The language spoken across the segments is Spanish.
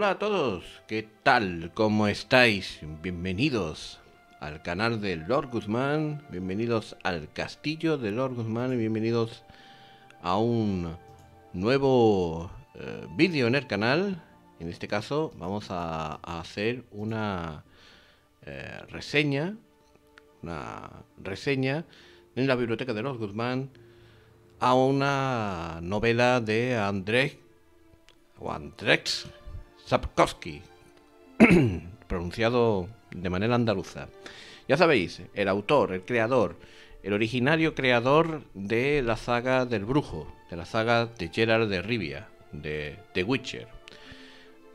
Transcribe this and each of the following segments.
Hola a todos, ¿qué tal? ¿Cómo estáis? Bienvenidos al canal de Lord Guzmán, bienvenidos al castillo de Lord Guzmán y bienvenidos a un nuevo vídeo en el canal. En este caso vamos a hacer una reseña en la biblioteca de Lord Guzmán a una novela de Andrzej Sapkowski, pronunciado de manera andaluza. Ya sabéis, el autor, el creador, el originario creador de la saga del Brujo, de la saga de Geralt de Rivia, de The Witcher.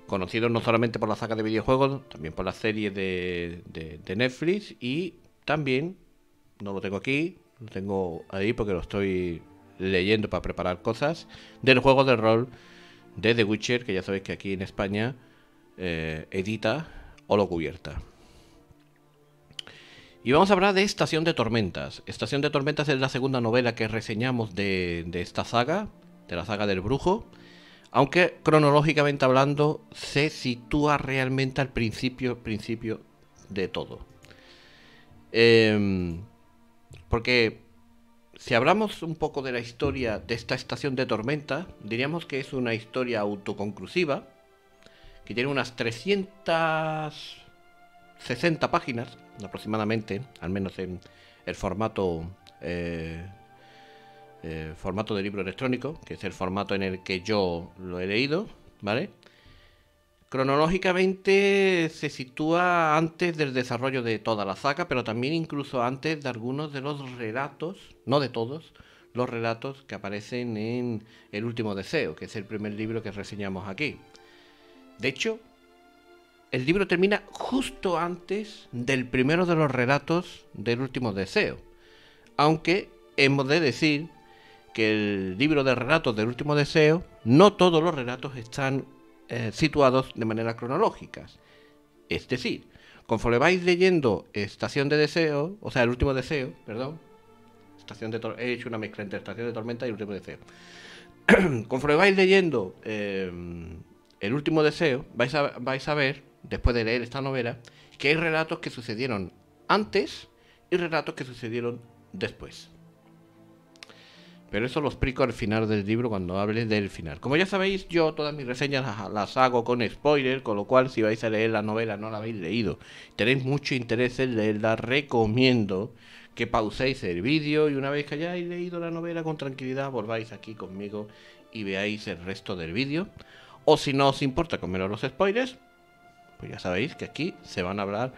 Conocido no solamente por la saga de videojuegos, también por la serie de Netflix y también, no lo tengo aquí, lo tengo ahí porque lo estoy leyendo para preparar cosas, del juego de rol de The Witcher, que ya sabéis que aquí en España edita Holo Cubierta. Y vamos a hablar de Estación de Tormentas. Estación de Tormentas es la segunda novela que reseñamos de esta saga, de la saga del Brujo, aunque cronológicamente hablando se sitúa realmente al principio de todo. Porque si hablamos un poco de la historia de esta Estación de Tormenta, diríamos que es una historia autoconclusiva, que tiene unas 360 páginas aproximadamente, al menos en el formato de libro electrónico, que es el formato en el que yo lo he leído, ¿vale? Cronológicamente se sitúa antes del desarrollo de toda la saga, pero también incluso antes de algunos de los relatos, no de todos, los relatos que aparecen en El Último Deseo, que es el primer libro que reseñamos aquí. De hecho, el libro termina justo antes del primero de los relatos del Último Deseo, aunque hemos de decir que el libro de relatos del Último Deseo, no todos los relatos están situados de manera cronológica. Es decir, conforme vais leyendo Estación de Deseo, o sea, El Último Deseo, perdón, he hecho una mezcla entre Estación de Tormenta y El Último Deseo. Conforme vais leyendo El Último Deseo, vais a ver, después de leer esta novela, que hay relatos que sucedieron antes y relatos que sucedieron después. Pero eso lo explico al final del libro, cuando hable del final. Como ya sabéis, yo todas mis reseñas las hago con spoiler, con lo cual si vais a leer la novela, no la habéis leído, tenéis mucho interés en leerla, recomiendo que pauséis el vídeo y una vez que hayáis leído la novela con tranquilidad, volváis aquí conmigo y veáis el resto del vídeo. O si no os importa comeros los spoilers, pues ya sabéis que aquí se van a hablar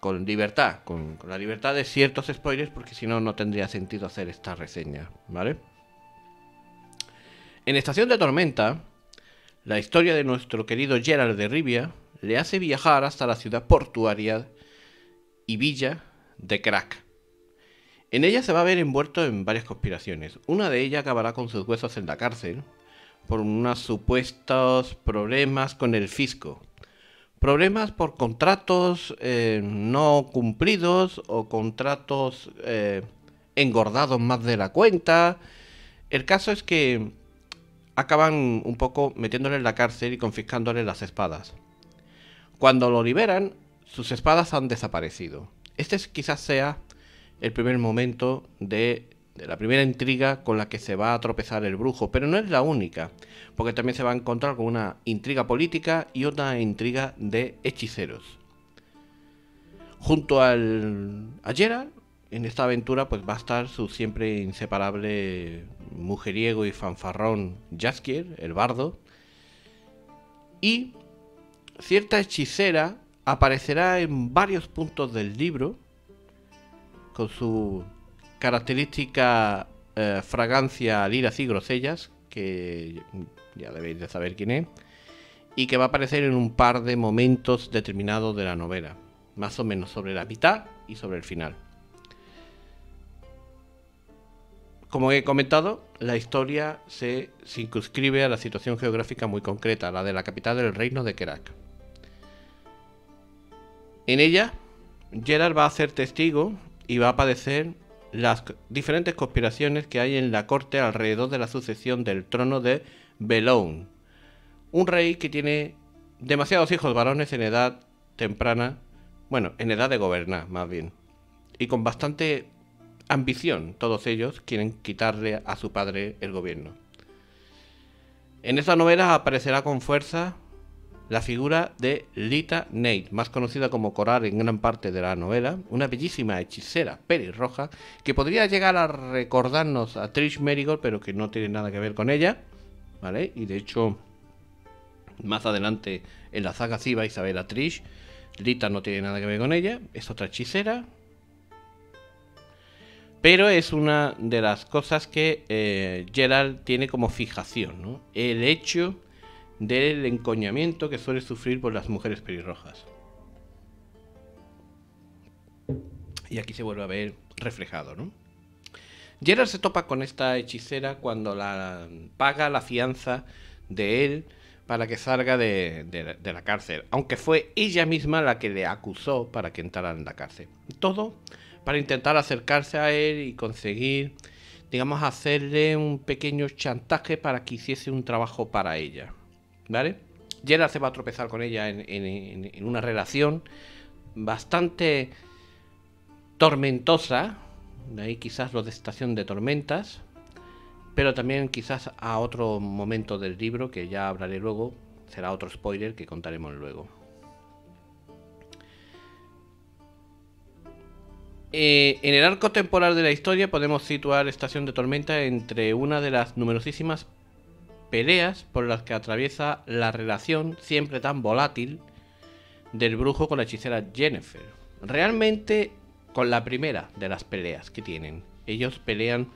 con libertad, con la libertad de ciertos spoilers, porque si no, no tendría sentido hacer esta reseña, ¿vale? En Estación de Tormenta, la historia de nuestro querido Geralt de Rivia le hace viajar hasta la ciudad portuaria y villa de Crack. En ella se va a ver envuelto en varias conspiraciones. Una de ellas acabará con sus huesos en la cárcel por unos supuestos problemas con el fisco. Problemas por contratos no cumplidos o contratos engordados más de la cuenta. El caso es que acaban un poco metiéndole en la cárcel y confiscándole las espadas. Cuando lo liberan, sus espadas han desaparecido. Este quizás sea el primer momento de la primera intriga con la que se va a tropezar el brujo, pero no es la única, porque también se va a encontrar con una intriga política y otra intriga de hechiceros. Junto a Geralt, en esta aventura pues va a estar su siempre inseparable mujeriego y fanfarrón Jaskier, el bardo, y cierta hechicera aparecerá en varios puntos del libro con su característica fragancia a liras y grosellas, que ya debéis de saber quién es, y que va a aparecer en un par de momentos determinados de la novela, más o menos sobre la mitad y sobre el final. Como he comentado, la historia se circunscribe a la situación geográfica muy concreta, la de la capital del reino de Kerak. En ella, Geralt va a ser testigo y va a padecer las diferentes conspiraciones que hay en la corte alrededor de la sucesión del trono de Belón, un rey que tiene demasiados hijos varones en edad temprana, bueno, en edad de gobernar, más bien. Y con bastante ambición, todos ellos quieren quitarle a su padre el gobierno. En esta novela aparecerá con fuerza la figura de Lita Nate, más conocida como Coral en gran parte de la novela, una bellísima hechicera pelirroja que podría llegar a recordarnos a Trish Merigold, pero que no tiene nada que ver con ella, ¿vale? Y de hecho, más adelante en la saga sí vais a ver a Trish. Lita no tiene nada que ver con ella, es otra hechicera. Pero es una de las cosas que Geralt tiene como fijación, ¿no? El hecho del encoñamiento que suele sufrir por las mujeres pelirrojas. Y aquí se vuelve a ver reflejado, ¿no? Geralt se topa con esta hechicera cuando la paga la fianza de él para que salga de la cárcel, aunque fue ella misma la que le acusó para que entrara en la cárcel. Todo para intentar acercarse a él y conseguir, digamos, hacerle un pequeño chantaje para que hiciese un trabajo para ella, ¿vale? Geralt se va a tropezar con ella en una relación bastante tormentosa, de ahí quizás lo de estación de tormentas, pero también quizás a otro momento del libro que ya hablaré luego, será otro spoiler que contaremos luego. En el arco temporal de la historia podemos situar Estación de Tormenta entre una de las numerosísimas peleas por las que atraviesa la relación siempre tan volátil del brujo con la hechicera Yennefer. Realmente con la primera de las peleas que tienen. Ellos pelean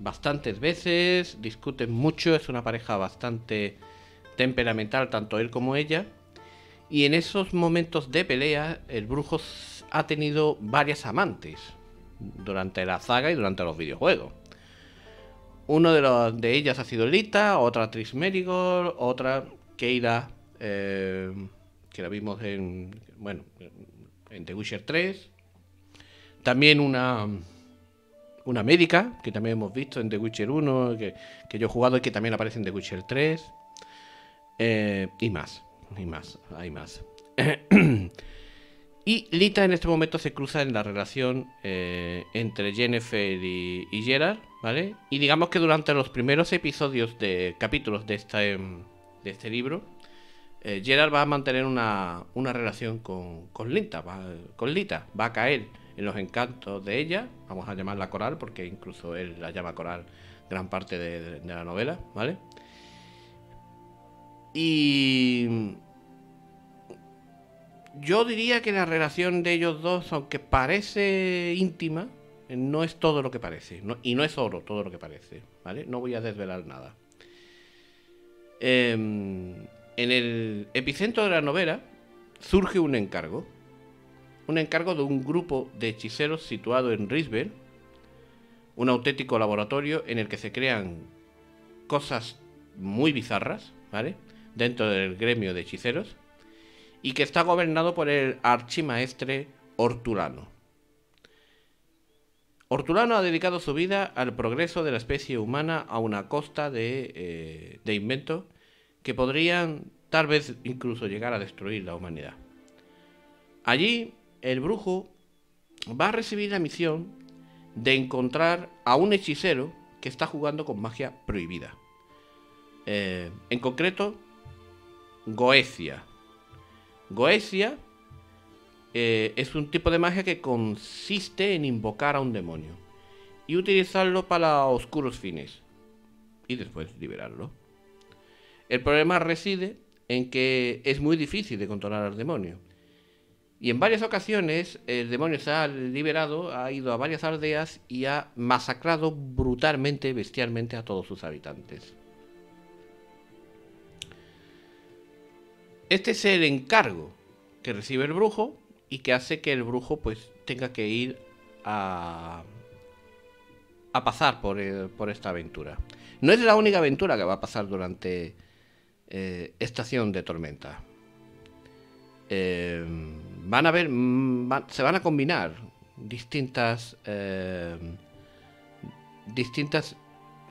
bastantes veces, discuten mucho, es una pareja bastante temperamental, tanto él como ella. Y en esos momentos de pelea, el brujo ha tenido varias amantes durante la saga y durante los videojuegos. Uno de ellas ha sido Lita, otra Triss Merigold, otra Keira, que la vimos en The Witcher 3. También una médica, que también hemos visto en The Witcher 1, que yo he jugado y que también aparece en The Witcher 3. Y más, hay más. Y Lita en este momento se cruza en la relación entre Yennefer y Geralt, ¿vale? Y digamos que durante los primeros episodios de capítulos de este libro, Geralt va a mantener una relación con Lita, va a caer en los encantos de ella, vamos a llamarla Coral, porque incluso él la llama Coral gran parte de la novela, ¿vale? Y yo diría que la relación de ellos dos, aunque parece íntima, no es todo lo que parece. Y no es oro todo lo que parece, ¿vale? No voy a desvelar nada. En el epicentro de la novela surge un encargo. Un encargo de un grupo de hechiceros situado en Rivendell. Un auténtico laboratorio en el que se crean cosas muy bizarras, ¿vale? Dentro del gremio de hechiceros. Y que está gobernado por el archimaestre Hortulano. Hortulano ha dedicado su vida al progreso de la especie humana a una costa de inventos que podrían tal vez incluso llegar a destruir la humanidad. Allí el brujo va a recibir la misión de encontrar a un hechicero que está jugando con magia prohibida. En concreto, Goecia. Goecia es un tipo de magia que consiste en invocar a un demonio y utilizarlo para oscuros fines y después liberarlo. El problema reside en que es muy difícil de controlar al demonio y en varias ocasiones el demonio se ha liberado, ha ido a varias aldeas y ha masacrado brutalmente, bestialmente a todos sus habitantes. Este es el encargo que recibe el brujo y que hace que el brujo pues tenga que ir a pasar por esta aventura. No es la única aventura que va a pasar durante Estación de Tormenta. Se van a combinar distintas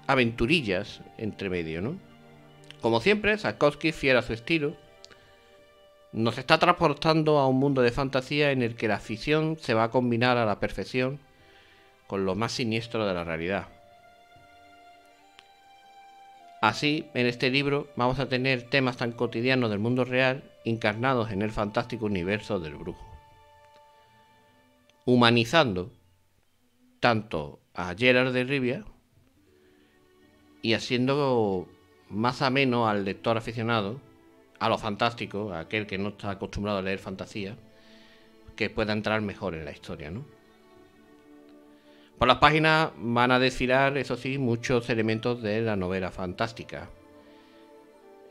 aventurillas entre medio, ¿no? Como siempre, Sapkowski, fiel a su estilo, nos está transportando a un mundo de fantasía en el que la ficción se va a combinar a la perfección con lo más siniestro de la realidad. Así, en este libro vamos a tener temas tan cotidianos del mundo real encarnados en el fantástico universo del brujo, humanizando tanto a Geralt de Rivia y haciendo más ameno al lector aficionado a lo fantástico, a aquel que no está acostumbrado a leer fantasía, que pueda entrar mejor en la historia, ¿no? Por las páginas van a desfilar, eso sí, muchos elementos de la novela fantástica.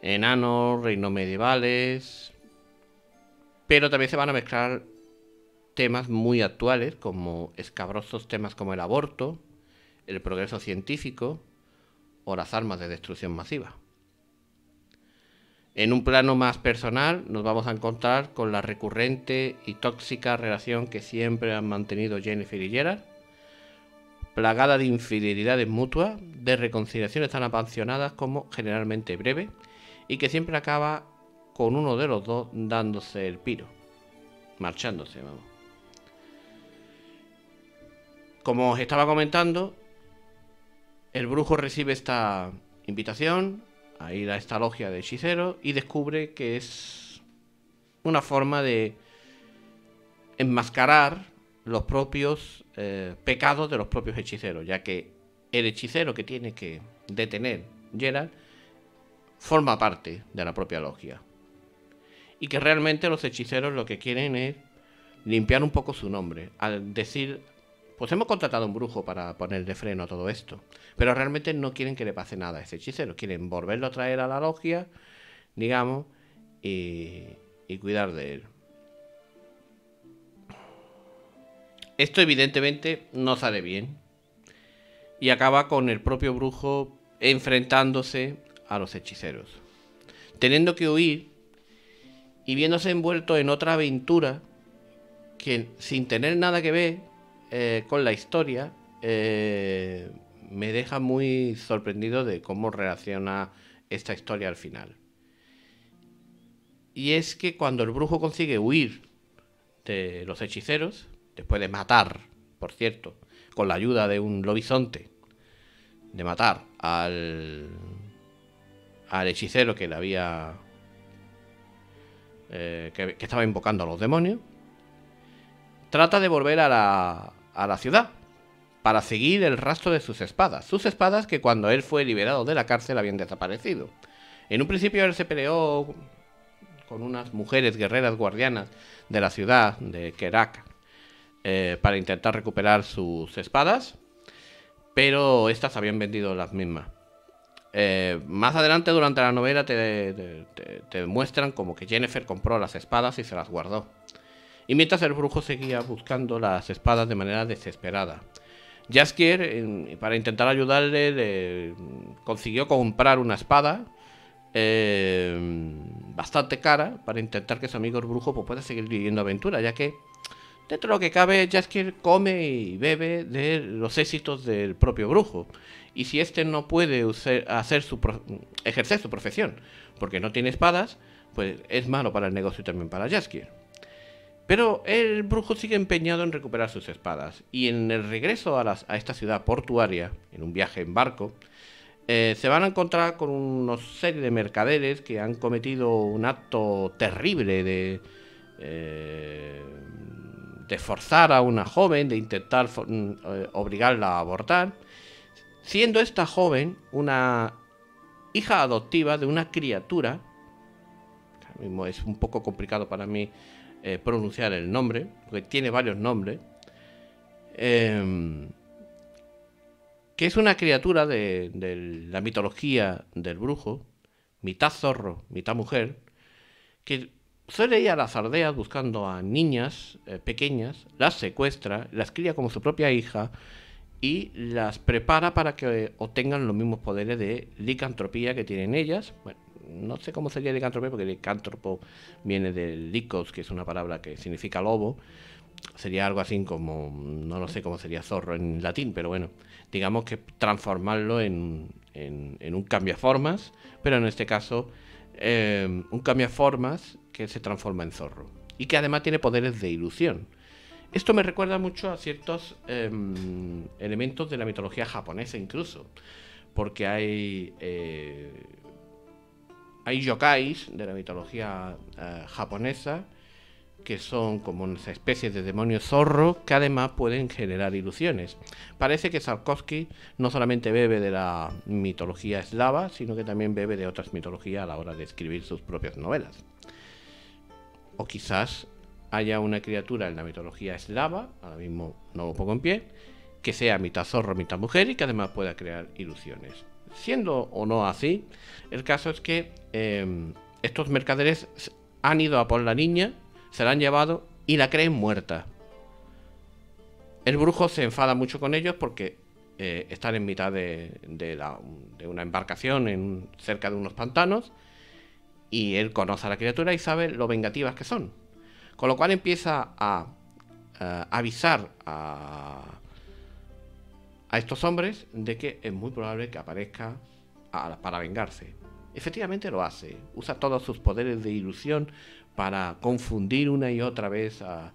Enanos, reinos medievales, pero también se van a mezclar temas muy actuales, como escabrosos temas como el aborto, el progreso científico o las armas de destrucción masiva. En un plano más personal nos vamos a encontrar con la recurrente y tóxica relación que siempre han mantenido Yennefer y Geralt, plagada de infidelidades mutuas, de reconciliaciones tan apasionadas como generalmente breves, y que siempre acaba con uno de los dos dándose el piro, marchándose, vamos. Como os estaba comentando, el brujo recibe esta invitación a ir a esta logia de hechiceros y descubre que es una forma de enmascarar los propios pecados de los propios hechiceros, ya que el hechicero que tiene que detener Geralt forma parte de la propia logia, y que realmente los hechiceros lo que quieren es limpiar un poco su nombre, al decir, pues hemos contratado a un brujo para ponerle freno a todo esto, pero realmente no quieren que le pase nada a ese hechicero, quieren volverlo a traer a la logia, digamos, y cuidar de él. Esto evidentemente no sale bien y acaba con el propio brujo enfrentándose a los hechiceros, teniendo que huir y viéndose envuelto en otra aventura que, sin tener nada que ver con la historia, me deja muy sorprendido de cómo reacciona esta historia al final. Y es que cuando el brujo consigue huir de los hechiceros, después de matar, por cierto, con la ayuda de un lobizonte, de matar al hechicero que le había que estaba invocando a los demonios, trata de volver a la ciudad para seguir el rastro de sus espadas que cuando él fue liberado de la cárcel habían desaparecido. En un principio él se peleó con unas mujeres guerreras guardianas de la ciudad de Kerak para intentar recuperar sus espadas, pero estas habían vendido las mismas. Más adelante durante la novela te muestran como que Yennefer compró las espadas y se las guardó, y mientras el brujo seguía buscando las espadas de manera desesperada. Jaskier, para intentar ayudarle, consiguió comprar una espada bastante cara para intentar que su amigo el brujo pues, pueda seguir viviendo aventuras, ya que dentro de lo que cabe, Jaskier come y bebe de los éxitos del propio brujo. Y si este no puede ejercer su profesión porque no tiene espadas, pues es malo para el negocio y también para Jaskier. Pero el brujo sigue empeñado en recuperar sus espadas. Y en el regreso a esta ciudad portuaria, en un viaje en barco, se van a encontrar con una serie de mercaderes que han cometido un acto terrible de forzar a una joven, de intentar obligarla a abortar, siendo esta joven una hija adoptiva de una criatura, mismo es un poco complicado para mí pronunciar el nombre, porque tiene varios nombres, que es una criatura de la mitología del brujo, mitad zorro, mitad mujer, que suele ir a las aldeas buscando a niñas pequeñas, las secuestra, las cría como su propia hija y las prepara para que obtengan los mismos poderes de licantropía que tienen ellas. Bueno, no sé cómo sería licantropía, porque licántropo viene del licos, que es una palabra que significa lobo. Sería algo así como, no lo sé cómo sería zorro en latín, pero bueno, digamos que transformarlo en un cambiaformas, pero en este caso un cambiaformas que se transforma en zorro y que además tiene poderes de ilusión. Esto me recuerda mucho a ciertos elementos de la mitología japonesa incluso, porque hay yokais de la mitología japonesa que son como una especie de demonios zorro que además pueden generar ilusiones. Parece que Sapkowski no solamente bebe de la mitología eslava, sino que también bebe de otras mitologías a la hora de escribir sus propias novelas. O quizás haya una criatura en la mitología eslava, ahora mismo no lo pongo en pie, que sea mitad zorro, mitad mujer y que además pueda crear ilusiones. Siendo o no así, el caso es que estos mercaderes han ido a por la niña, se la han llevado y la creen muerta. El brujo se enfada mucho con ellos porque están en mitad de una embarcación cerca de unos pantanos y él conoce a la criatura y sabe lo vengativas que son. Con lo cual empieza a avisar a estos hombres de que es muy probable que aparezca para vengarse. Efectivamente lo hace. Usa todos sus poderes de ilusión para confundir una y otra vez a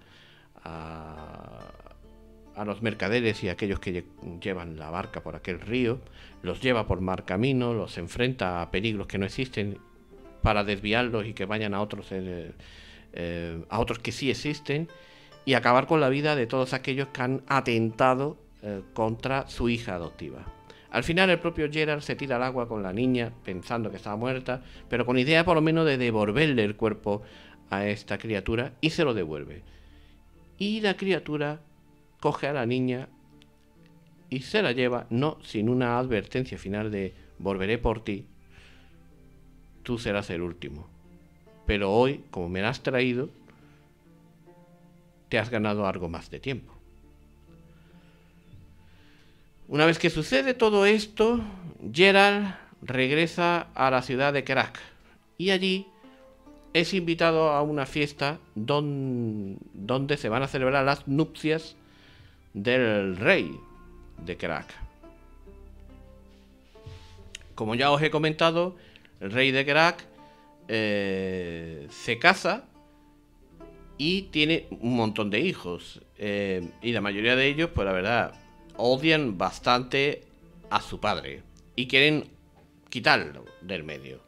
los mercaderes y a aquellos que llevan la barca por aquel río. Los lleva por mar camino, los enfrenta a peligros que no existen para desviarlos y que vayan a otros que sí existen, y acabar con la vida de todos aquellos que han atentado contra su hija adoptiva. Al final el propio Geralt se tira al agua con la niña pensando que estaba muerta, pero con idea por lo menos de devolverle el cuerpo a esta criatura, y se lo devuelve. Y la criatura coge a la niña y se la lleva, no sin una advertencia final de volveré por ti, tú serás el último. Pero hoy, como me la has traído, te has ganado algo más de tiempo. Una vez que sucede todo esto, Geralt regresa a la ciudad de Kerak y allí es invitado a una fiesta donde se van a celebrar las nupcias del rey de Kerak. Como ya os he comentado, el rey de Kerak se casa y tiene un montón de hijos, y la mayoría de ellos, pues la verdad, odian bastante a su padre y quieren quitarlo del medio.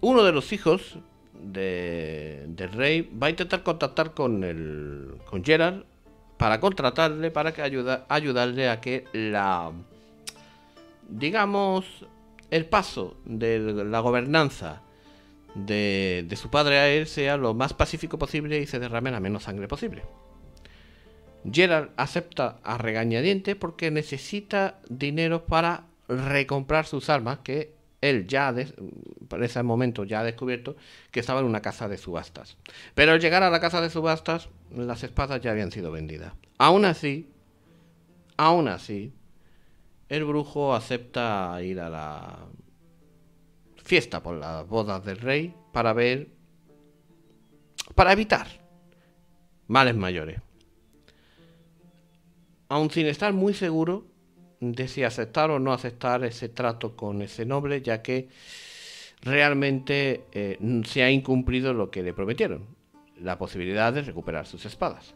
Uno de los hijos del rey va a intentar contactar con Geralt para contratarle, para que ayudarle a que el paso de la gobernanza de su padre a él sea lo más pacífico posible y se derrame la menos sangre posible. Geralt acepta a regañadientes porque necesita dinero para recomprar sus armas, que él para ese momento ya ha descubierto que estaba en una casa de subastas. Pero al llegar a la casa de subastas, las espadas ya habían sido vendidas. Aún así, el brujo acepta ir a la fiesta por las bodas del rey para evitar males mayores. Aun sin estar muy seguro de si aceptar o no aceptar ese trato con ese noble, ya que realmente se ha incumplido lo que le prometieron, la posibilidad de recuperar sus espadas.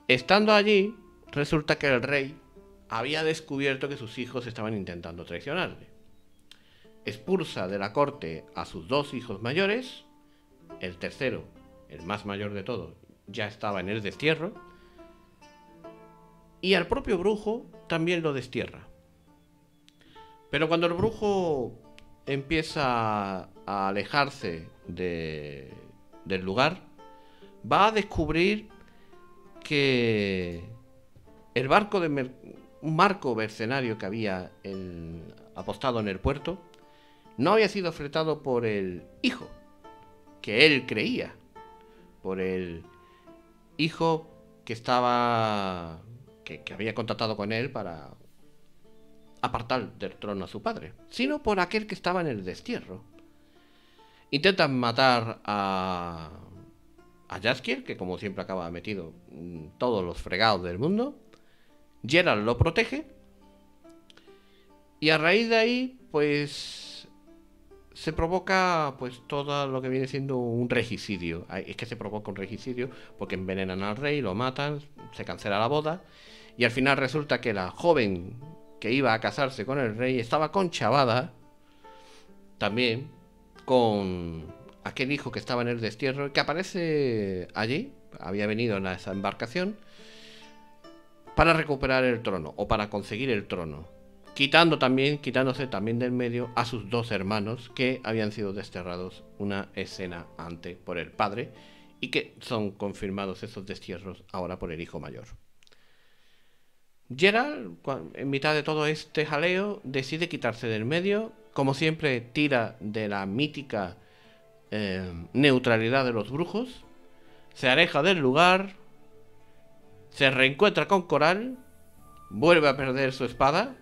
Estando allí, resulta que el rey había descubierto que sus hijos estaban intentando traicionarle. Expulsa de la corte a sus dos hijos mayores, el tercero, el más mayor de todos, ya estaba en el destierro, y al propio brujo también lo destierra. Pero cuando el brujo empieza a alejarse del lugar, va a descubrir que un barco mercenario que había apostado en el puerto no había sido fletado por el hijo, que él creía, por el hijo que había contactado con él para apartar del trono a su padre, sino por aquel que estaba en el destierro. Intentan matar a Jaskier, que como siempre acaba metido en todos los fregados del mundo. Geralt lo protege Y a raíz de ahí, pues se provoca pues todo lo que viene siendo un regicidio. Es que se provoca un regicidio porque envenenan al rey, lo matan, se cancela la boda y al final resulta que la joven que iba a casarse con el rey estaba conchavada también con aquel hijo que estaba en el destierro, que aparece allí, había venido en esa embarcación para recuperar el trono o para conseguir el trono, quitándose también del medio a sus dos hermanos que habían sido desterrados una escena antes por el padre y que son confirmados esos destierros ahora por el hijo mayor. Gerald, en mitad de todo este jaleo, decide quitarse del medio. Como siempre, tira de la mítica neutralidad de los brujos. Se aleja del lugar. Se reencuentra con Coral. Vuelve a perder su espada.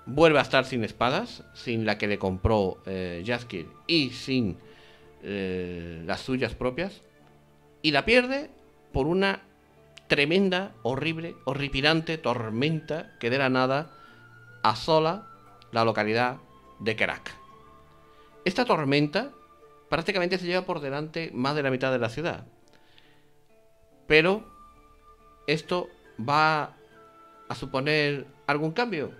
Vuelve a estar sin espadas. Sin la que le compró Jaskier. Y sin las suyas propias. Y la pierde por una tremenda, horrible, horripilante tormenta que de la nada asola la localidad de Kerak. Esta tormenta prácticamente se lleva por delante más de la mitad de la ciudad. Pero ¿esto va a suponer algún cambio?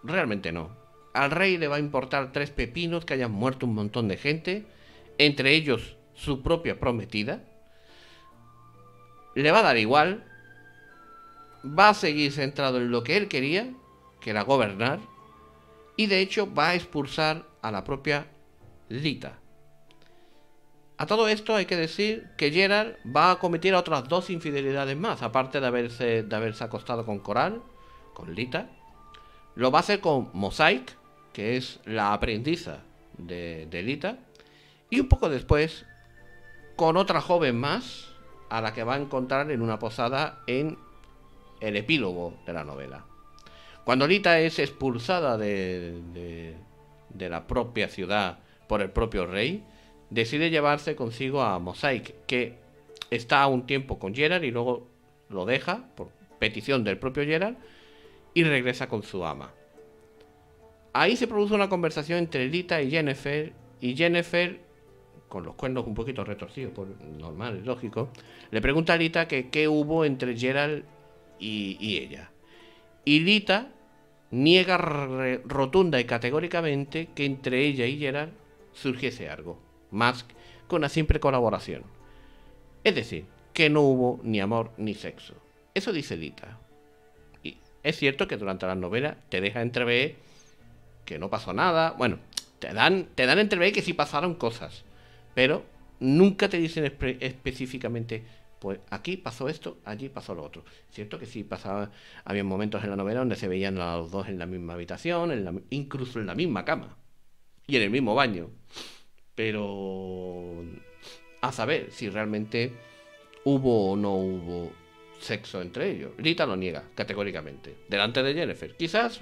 Realmente no. Al rey le va a importar tres pepinos que hayan muerto un montón de gente, entre ellos su propia prometida. Le va a dar igual, va a seguir centrado en lo que él quería, que era gobernar, y de hecho va a expulsar a la propia Lita. A todo esto hay que decir que Gerald va a cometer otras dos infidelidades más, aparte de haberse acostado con Coral, con Lita. Lo va a hacer con Mosaic, que es la aprendiza de Lita, y un poco después con otra joven más, a la que va a encontrar en una posada en el epílogo de la novela. Cuando Lita es expulsada de la propia ciudad por el propio rey, decide llevarse consigo a Mosaic, que está un tiempo con Gerald y luego lo deja por petición del propio Gerald y regresa con su ama. Ahí se produce una conversación entre Lita y Yennefer, con los cuernos un poquito retorcidos, por normal, es lógico, le pregunta a Lita que qué hubo entre Gerald y ella. Y Lita niega rotunda y categóricamente que entre ella y Gerald surgiese algo, más que una simple colaboración. Es decir, que no hubo ni amor ni sexo. Eso dice Lita. Y es cierto que durante la novela te deja entrever que no pasó nada. Bueno, te dan entrever que sí pasaron cosas, pero nunca te dicen específicamente, pues aquí pasó esto, allí pasó lo otro. Cierto que sí pasaba, había momentos en la novela donde se veían a los dos en la misma habitación, incluso en la misma cama y en el mismo baño. Pero a saber si realmente hubo o no hubo sexo entre ellos. Lita lo niega categóricamente delante de Yennefer, quizás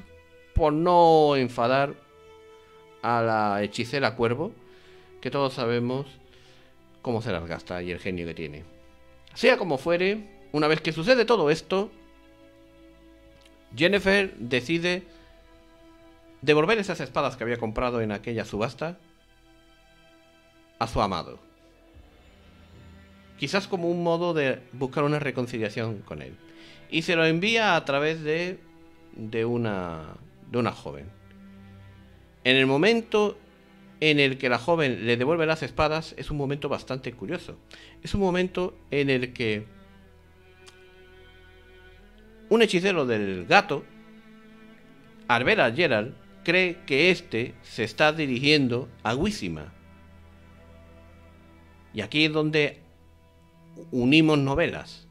por no enfadar a la hechicera Cuervo, que todos sabemos cómo se las gasta y el genio que tiene. Sea como fuere, una vez que sucede todo esto, Yennefer decide devolver esas espadas que había comprado en aquella subasta a su amado. Quizás como un modo de buscar una reconciliación con él. Y se lo envía a través de una joven. En el momento en el que la joven le devuelve las espadas es un momento bastante curioso. Es un momento en el que un hechicero del gato, al ver a Gerald, cree que éste se está dirigiendo a Wísima. Y aquí es donde unimos novelas.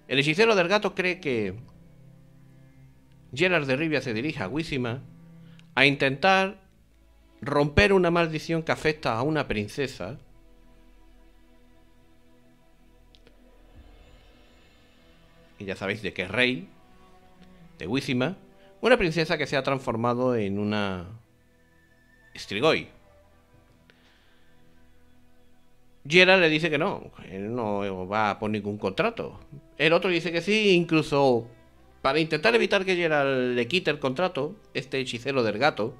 El hechicero del gato cree que Gerald de Rivia se dirige a Wísima a intentar romper una maldición que afecta a una princesa y ya sabéis de qué rey, de Wísima, una princesa que se ha transformado en una Strigoi. Gerald le dice que no, él no va por ningún contrato. El otro dice que sí, incluso Para intentar evitar que Geralt le quite el contrato, este hechicero del gato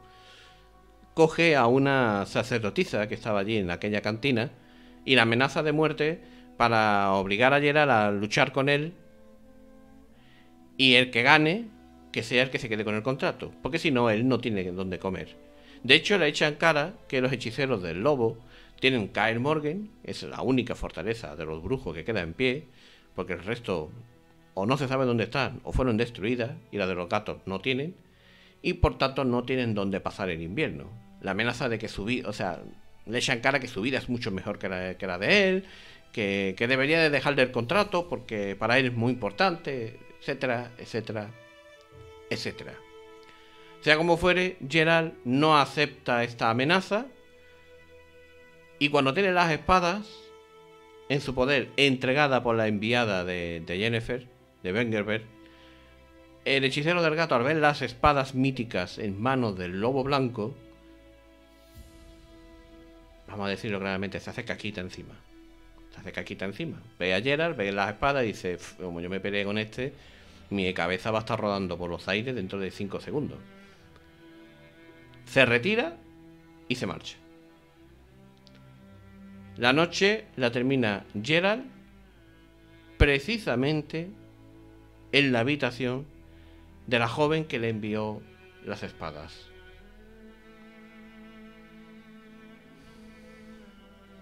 coge a una sacerdotisa que estaba allí en aquella cantina y la amenaza de muerte para obligar a Geralt a luchar con él, y el que gane, que sea el que se quede con el contrato, porque si no, él no tiene dónde comer. De hecho, le echan cara que los hechiceros del lobo tienen Kaer Morhen, es la única fortaleza de los brujos que queda en pie, porque el resto o no se sabe dónde están o fueron destruidas, y la de los gatos no tienen, y por tanto no tienen dónde pasar el invierno. La amenaza de que su vida, o sea, le echan cara que su vida es mucho mejor que la de él, que debería de dejarle el contrato porque para él es muy importante, etcétera, etcétera, etcétera. Sea como fuere, Geralt no acepta esta amenaza, y cuando tiene las espadas en su poder, entregada por la enviada de Yennefer, de Wengerberg, el hechicero del gato, al ver las espadas míticas en manos del lobo blanco, vamos a decirlo claramente, se hace caquita encima. Se hace caquita encima. Ve a Geralt, ve las espadas y dice, como yo me peleé con este, mi cabeza va a estar rodando por los aires dentro de 5 segundos. Se retira y se marcha. La noche la termina Geralt precisamente en la habitación de la joven que le envió las espadas.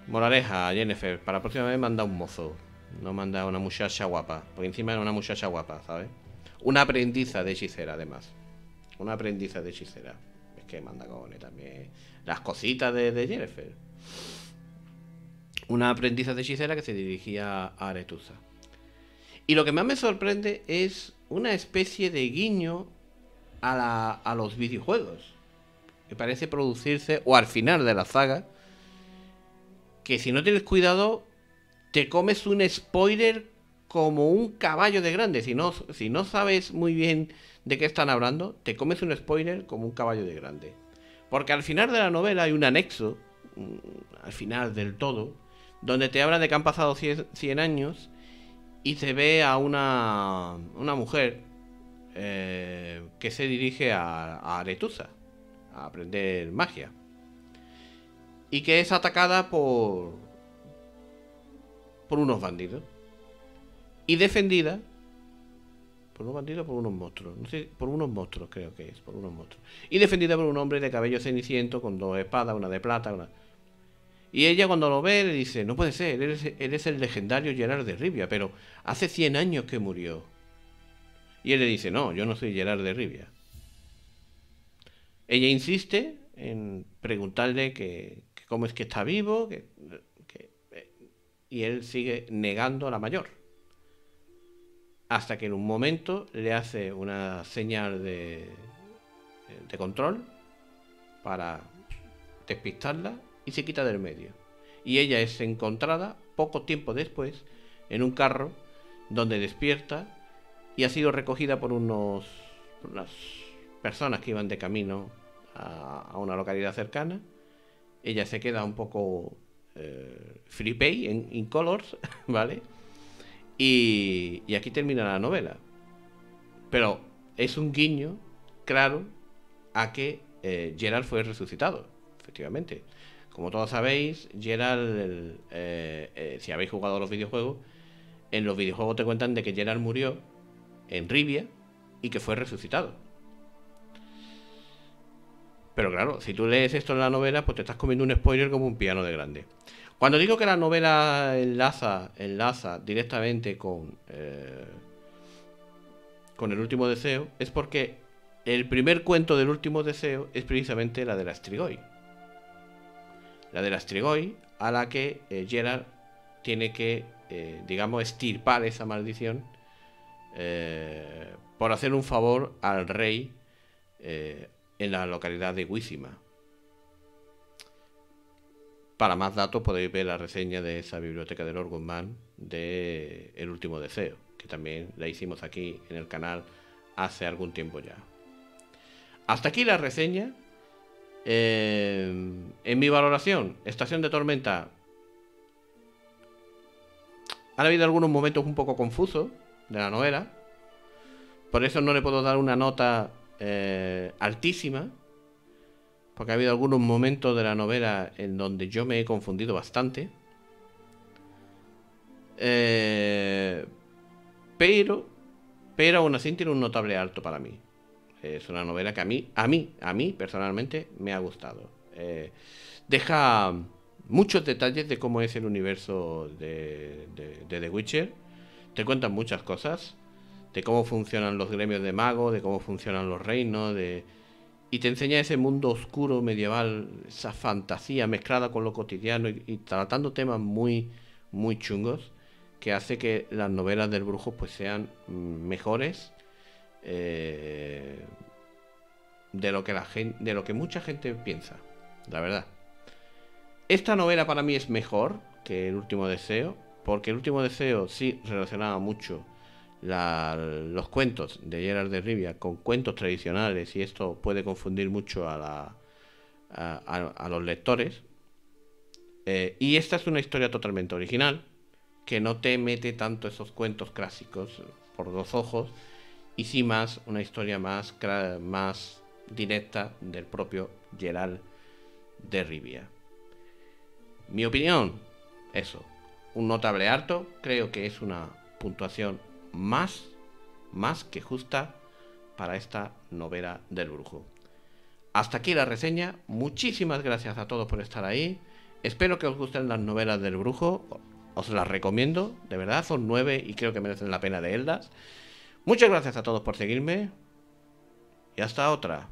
Moraleja, Yennefer, para la próxima vez manda un mozo, no manda una muchacha guapa, porque encima era una muchacha guapa, ¿sabes? Una aprendiza de hechicera, además. Una aprendiza de hechicera. Es que manda cojones también las cositas de Yennefer. Una aprendiza de hechicera que se dirigía a Aretusa. Y lo que más me sorprende es una especie de guiño a los videojuegos, que parece producirse o al final de la saga, que si no tienes cuidado te comes un spoiler como un caballo de grande. Si no sabes muy bien de qué están hablando, te comes un spoiler como un caballo de grande. Porque al final de la novela hay un anexo, al final del todo, donde te hablan de que han pasado 100 años y se ve a una mujer que se dirige a Aretusa a aprender magia, y que es atacada por unos bandidos y defendida por unos bandidos, por unos monstruos, no sé, por unos monstruos creo que es, por unos monstruos, y defendida por un hombre de cabello ceniciento con 2 espadas, una de plata, una... Y ella cuando lo ve le dice, no puede ser, él es el legendario Geralt de Rivia, pero hace 100 años que murió. Y él le dice, no, yo no soy Geralt de Rivia. Ella insiste en preguntarle que cómo es que está vivo, y él sigue negando a la mayor. Hasta que en un momento le hace una señal de control para despistarla y se quita del medio. Y ella es encontrada poco tiempo después en un carro donde despierta y ha sido recogida por unas personas que iban de camino a una localidad cercana. Ella se queda un poco free pay in colors, ¿vale? Y aquí termina la novela. Pero es un guiño claro a que Geralt fue resucitado, efectivamente. Como todos sabéis, Geralt, si habéis jugado a los videojuegos, en los videojuegos te cuentan de que Geralt murió en Rivia y que fue resucitado. Pero claro, si tú lees esto en la novela, pues te estás comiendo un spoiler como un piano de grande. Cuando digo que la novela enlaza directamente con el último deseo, es porque el primer cuento del último deseo es precisamente la de la Strigoi. La de la Strigoi, a la que Geralt tiene que, digamos, extirpar esa maldición por hacer un favor al rey en la localidad de Huísima. Para más datos podéis ver la reseña de esa biblioteca de Lord Guzmán de El último deseo, que también la hicimos aquí en el canal hace algún tiempo ya. Hasta aquí la reseña. En mi valoración, Estación de Tormenta, han habido algunos momentos un poco confusos de la novela, Por eso no le puedo dar una nota altísima, porque ha habido algunos momentos de la novela en donde yo me he confundido bastante. Pero aún así tiene un notable alto para mí. Es una novela que a mí personalmente me ha gustado. Deja muchos detalles de cómo es el universo de The Witcher. Te cuentan muchas cosas, de cómo funcionan los gremios de magos, de cómo funcionan los reinos, y te enseña ese mundo oscuro medieval, esa fantasía mezclada con lo cotidiano y tratando temas muy, muy chungos, que hace que las novelas del brujo pues sean mejores de lo que de lo que mucha gente piensa, la verdad. Esta novela para mí es mejor que El último deseo, porque El último deseo sí relacionaba mucho los cuentos de Gerard de Rivia con cuentos tradicionales, y esto puede confundir mucho a los lectores. Y esta es una historia totalmente original, que no te mete tanto esos cuentos clásicos por los ojos, y sí más una historia más directa del propio Gerard de Rivia. Mi opinión, eso, un notable alto. Creo que es una puntuación más que justa para esta novela del brujo. Hasta aquí la reseña. Muchísimas gracias a todos por estar ahí. Espero que os gusten las novelas del brujo. Os las recomiendo, de verdad, son 9 y creo que merecen la pena leerlas. Muchas gracias a todos por seguirme y hasta otra.